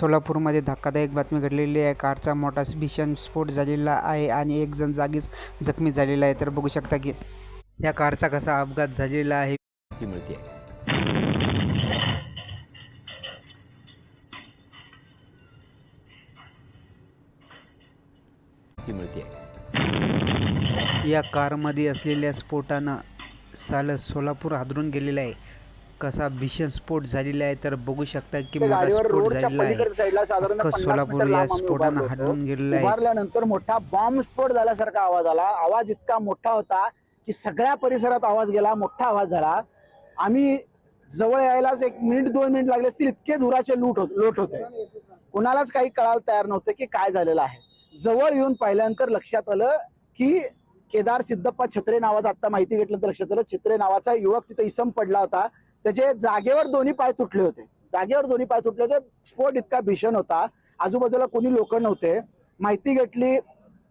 सोलापूरमध्ये धक्कादायक बातमी घडलेली आहे. कारचा मोठा भीषण स्फोट झालेला आहे आणि एक जण जागीच जखमी झालेला आहे. तर बघू शकता की या कारचा कसा अपघात झालेला आहे. मिळते या कारमध्ये असलेल्या स्फोटानं सालं सोलापूर हादरून गेलेलं आहे. कसा भीषण स्फोट झालेला आहे तर बघू शकता की मोठा स्फोट झालेला आहे. अख्खं सोलापूर या स्फोटानं हादरून गेलेलं आहे. उभारल्यानंतर मोठा बॉम्ब स्फोट झाल्यासारखा आवाज आला. आवाज इतका मोठा होता की सगळ्या परिसरात आवाज गेला, मोठा आवाज झाला. आम्ही जवळ यायलाच 1 मिनिट 2 मिनिट लागले असतील, इतके धुराचे लोट होते. कोणालाच काही कळायला तयार नव्हते की काय झालेलं आहे. जवळ येऊन पाहिल्यानंतर लक्षात आलं की केदार सिद्धप्पा छत्रे नावाचा, आता माहिती घेतल्यानंतर लक्षात आलं छत्रे नावाचा युवक तिथे इसम पडला होता. त्याचे जागेवर दोन्ही पाय तुटले होते. स्फोट इतका भीषण होता. आजूबाजूला कोणी लोक नव्हते. माहिती घेतली,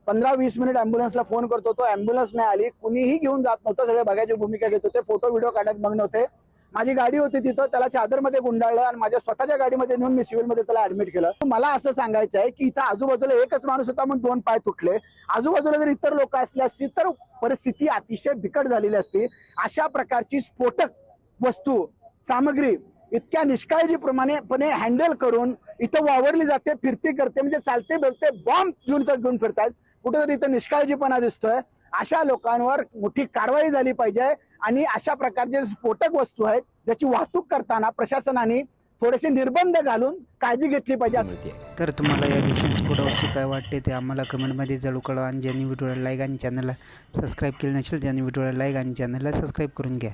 15-20 मिनिट अँब्युलन्सला फोन करत होतो, अँब्युलन्स नाही आली. कुणीही घेऊन जात नव्हतं. सगळे बघायची भूमिका घेत होते, फोटो व्हिडिओ काढत मग्न होते. माझी गाडी होती तिथं, त्याला चादरमध्ये गुंडाळलं आणि माझ्या स्वतःच्या गाडीमध्ये नेऊन मी सिव्हिलमध्ये त्याला ऍडमिट केलं. मला असं सांगायचं आहे की इथं आजूबाजूला एकच माणूस होता म्हणून 2 पाय तुटले. आजूबाजूला जर इतर लोक असले असतील तर परिस्थिती अतिशय बिकट झालेली असती. अशा प्रकारची स्फोटक वस्तू सामग्री इतक्या निष्काळजीपणे हँडल करून इथं वावरली जाते, फिरती करते, म्हणजे चालते बोलते बॉम्ब घेऊन फिरतात. कुठेतरी इथं निष्काळजीपणा दिसतोय. अशा लोकांवर मोठी कारवाई झाली पाहिजे आणि अशा प्रकारचे स्फोटक वस्तू आहेत ज्याची वाहतूक करताना प्रशासनाने थोडेसे निर्बंध घालून काळजी घेतली पाहिजे. तर तुम्हाला या भीषण स्फोटाविषयी काय वाटते ते आम्हाला कमेंटमध्ये जरूर कळवा आणि ज्यांनी व्हिडिओला लाईक आणि चॅनलला सबस्क्राईब केलं नसेल त्यांनी व्हिडिओला लाईक आणि चॅनलला सबस्क्राईब करून घ्या.